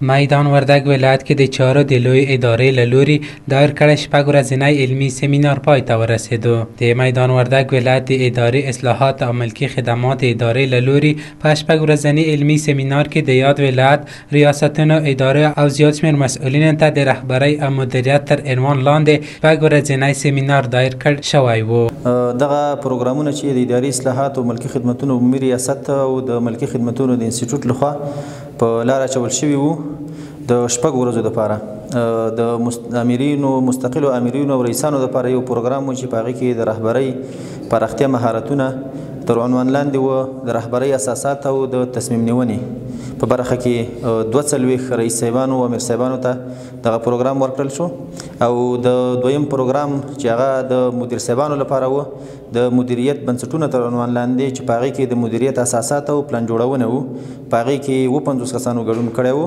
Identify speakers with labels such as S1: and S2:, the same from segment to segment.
S1: میدان وردګ ولایت کې د چارو د لوی ادارې له لوري دایر کړی شپږ ورځنی علمي سیمینار پای ته ورسېدو. د میدان وردګ ولایت د ادارې اصلاحات او ملکي خدمات ادارې له لوري په شپږ ورځني علمي سیمینار کې د یاد ولایت ریاستونو ادارې او زیات شمېر مسؤلینو ته د رهبرۍ او مدیریت تر عنوان لاندې شپږ ورځنی سیمینار دایر کړ شوی و.
S2: دغه پروګرامونه چې د اداري اصلاحات او ملکي خدمتونو عمومي ریاست او د ملکي خدمتونو د انسټیټیوټ لخوا په لار اچول شوي وو د شپږ ورځو دپاره د امرینو مستقلو امرینو او رئیسانو دپاره یو پروګرام و چې په هغې کې د رهبرۍ پراختیا مهارتونه تر عنوان لاندې و د رهبرۍ اساسات او د تصمیم نیونې په برخه کې 42 رئیس صاحبانو او امیر صاحبانو ته دغه پروګرام ورکړل شو او د دویم پروګرام چې هغه د مدیر صاحبانو لپاره و د مدیریت بنسټونه تر عنوان لاندې چې په هغې کې د مدیریت اساسات او پلان جوړونه و په هغې کې 50 کسانو ګډون کړی و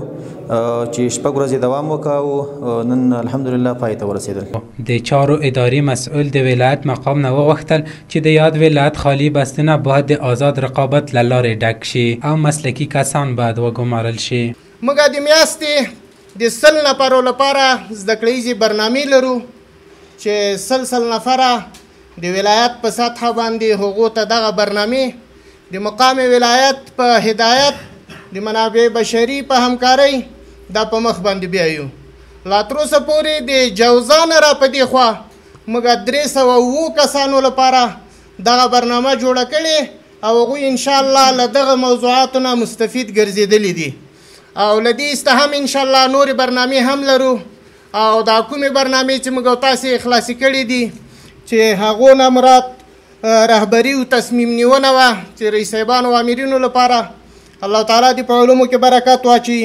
S2: چې شپږ ورځې دوام وکړ او نن الحمدلله پای ته ورسېدل.
S1: د چارو اداري مسؤل د ولایت مقام نه وغوښتل چې د یاد ولایت خالي بستونه باید د آزاد رقابت له لارې ډک شي او مسلکي کسان باید وګمارل شي.
S3: موږ د میاشتې د 100 نفرو لپاره زده کړیزې برنامې لرو چې 100 نفره د ولایت په سطحه باندې هغو ته دغه برنامې د مقام ولایت په هدایت د منابع بشري په همکارۍ دا په مخ باندې بیایو. لا تر اوسه پورې د جوزا نه را په دې خوا موږ 307 کسانو لپاره دغه برنامه جوړه کړې او هغوی انشاءالله له دغه موضوعاتو نه مستفید ګرځېدلي دي او له دې ایسته هم انشاءالله نورې برنامې هم لرو او دا کومې برنامې چې موږ تاسې خلاصې کړي دي چې هغو نه مراد رهبري او تصمیم نیونه وه چې رئیس صاحبانو او امیرینو لپاره الله تعالی دې په علومو کې برکت واچوي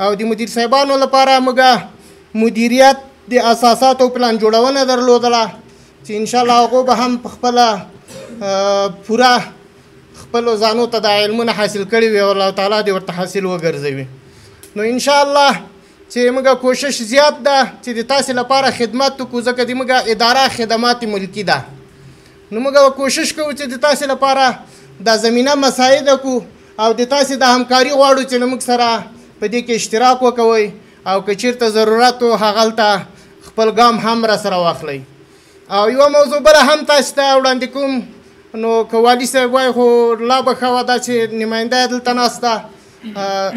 S3: او د مدیر صاحبانو لپاره موږ مدیریت د اساساتو پلان جوړونه درلودله چې انشاءالله هغو به هم په خپله پوره خپلو ځانو ته د علمونه حاصل کړي وي او الله تعالی دې ورته حاصل وګرځوي. نو انشاءالله چې موږ کوشش زیات ده چې د تاسې لپاره خدمت وکړو ځکه د موږ اداره خدمات ملکي ده نو موږ کوشش کوو چې د تاسې لپاره دا زمینه مساعد کړو او د تاسې د همکاري غواړو چې له موږ سره په دې کې اشتراک وکوئ او که چېرته ضرورت و هغلته خپل ګام هم راسره واخلئ. او یوه موضوع بله هم تاسې ته وړاندې کوم نو که والي صاحب وایي خو لا به ښه وه دا چې نماینده یې دلته ناسته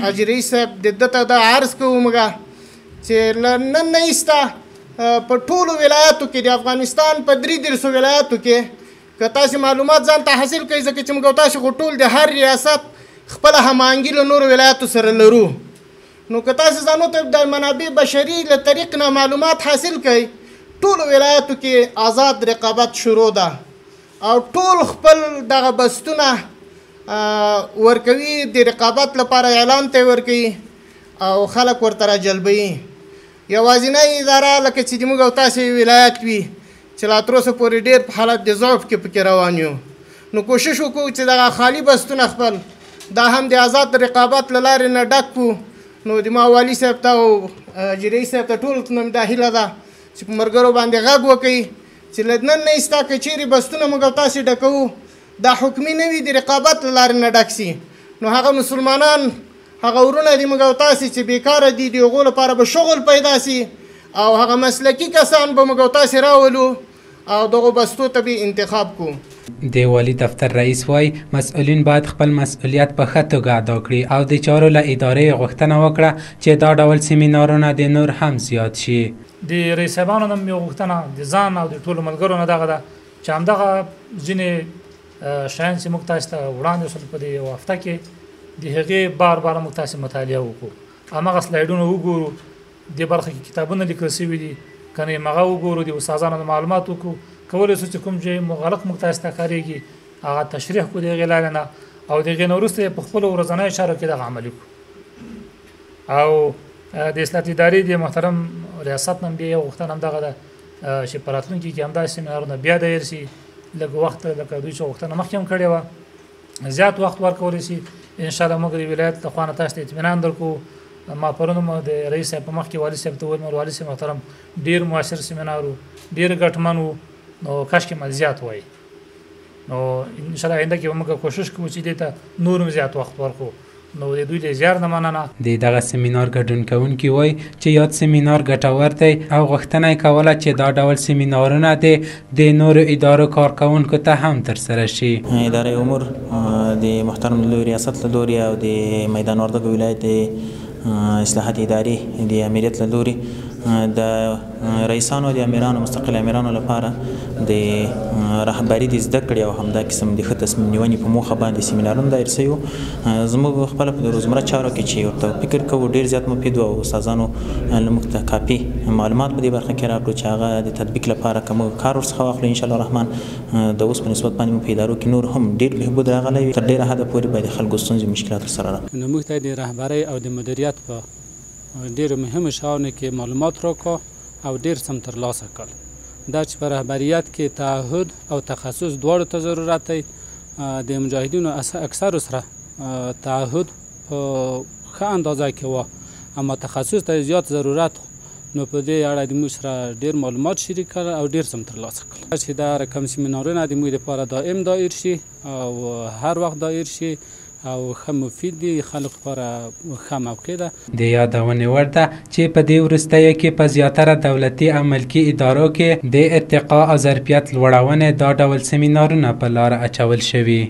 S3: حاجي رئیس صاحب د ده ته دا عرض کوو موږ چې له نن نه ایسته په ټولو ولایاتو کې د افغانستان په 33 ولایاتو کې که تاسې معلومات ځان ته حاصل کوئ ځکه چې موږ تاسې خو ټول د هر ریاست خپله هماهنګي له نورو ولایاتو سره لرو نو که تاسې ځانو ته د منابع بشري له طریق نه معلومات حاصل کوئ ټولو ولایاتو کې آزاد رقابت شروع ده او ټول خپل دغه بستونه ورکوي د رقابت لپاره اعلان ته ورکوي او خلک ورته راجلبوي. یوازینۍ اداره لکه چې د موږ او تاسې ولایت وي چې لا تر اوسه پورې ډېر په حالت د ضعف کې پکې روان یو نو کوشش وکړو چې دغه خالي بستونه خپل دا هم د آزاد رقابت له لارې نه ډک کړو. نو د ما والي صاحب ته او حاجي رئیس صاحب ته ټولو ته دا هیله ده چې په ملګرو باندې غږ وکړي چې له نن نه ایسته که چیرې بستونه موږ او تاسې ډکوو دا حکمي نه وي د رقابت له لارې نه ډک سي نو هغه مسلمانان هغه ورونه دي موږ او تاسې چې بیکاره دي د هغو لپاره به شغل پیدا سي او هغه مسلکي کسان به موږ او تاسې راولو او دغو بستو ته به انتخاب کړو.
S1: د والي دفتر رئیس وای مسؤلین باید خپل مسؤلیت په ښه توګه ادا کړي او د چارو له ادارې غوښتنه وکړه چې دا ډول سیمینارونه د نور هم زیات شي.
S4: د رئیس صاحبانو نه مې غوښتنه د ځان او د ټولو ملګرو نه دغه ده چې همدغه ځینې شیان چې موږ تاسو ته وړاندې وسول په دې یوه هفته کې د هغې بار بار موږ تاسې مطالعه وکړو همغه سلایډونه وګورو دې برخه کې کتابونه لیکل شوي دي که نه هغه وګورو د استادانو د معلومات وکړو کولی شو چې کوم چې مغلق موږ تاسو ته ښکارېږي هغه تشریح کړو د هغې لارې نه او د هغې نه وروسته په خپلو ورځنیو چارو کې دغه عملي کړو. او د اصلاحات ادارې د محترم ریاست نه بیا یو غوښتنه همدغه ده چې په راتلونکي کې همداسې سیمینارونه بیا دایر شي لږ وخت لکه دوی چې غوښتنه مخکې هم کړې وه زیات وخت ورکولی شي انشاءالله موږ د ولایت له خوا نه تاسو ته اطمینان درکړو. ما پرون هم د رئیس صاحب په مخکې والي صاحب ته وویل والي صاحب محترم ډېر مؤثر سیمینار و ډېر ګټمن و نو کاشکې مال زیات وای نو انشاءالله آینده کې به موږ کوشش کوو چې دې ته نور هم زیات وخت ورکړو نو د دوی له زیار نه مننه.
S1: د دغه سیمینار ګډون کوونکي وایي چې یاد سیمینار ګټور دی او غوښتنه یې کوله چې دا ډول سیمینارونه د نورو ادارو کارکوونکو ته هم ترسره شي.
S2: اداره امور د محترم لوی ریاست له لوري او د میدان وردګو ولایت اصلاحات اداري د امریت له لوري د رئیسانو د امیرانو مستقل امیرانو لپاره د رهبري د زده کړې او همدا قسم د ښه تصمیم نیونې په موخه باندې سیمینارونه دایر شوي وو. زموږ خپله په روزمره چارو کې چې ورته فکر کوو ډېر زیات مفید و او استادانو موږ ته کافي معلومات په دې برخه کې راکړو چې هغه د تطبیق لپاره که موږ کار ورڅخه واخلو انشاءالله رحمان د اوس په نسبت باندې موږ په ادارو کې نور هم ډېر بهبود راغلی وي. تر ډېره حده پورې باید د خلکو ستونزې مشکلات ورسره راغلي.
S5: نو موږ ته د رهبرۍ او د مدیریت په ډېرو مهمو شیانو کې معلومات راکړو او ډېر سم ترلاسه کړل. دا چې په رهبریت کې تعهد او تخصص دواړو ته ضرورت دی. د مجاهدینو اکثرو سره تعهد په ښه اندازه کې وه اما تخصص ته زیات ضرورت نو په دې اړه د موږ سره ډېر معلومات شریک کړل او ډېر سم ترلاسه کړل چې دا رقم سیمینارونه د موږ لپاره دائم دایر شي او هر وخت دایر شي او ښه مفید دي خلکو لپاره ښه موقع ده.
S1: د یادونې وړ ده چې په دې وروستیو کې په زیاتره دولتي او ملکي ادارو کې د ارتقا او ظرفیت لوړونې دا ډول سیمینارونه په لاره اچول شوي.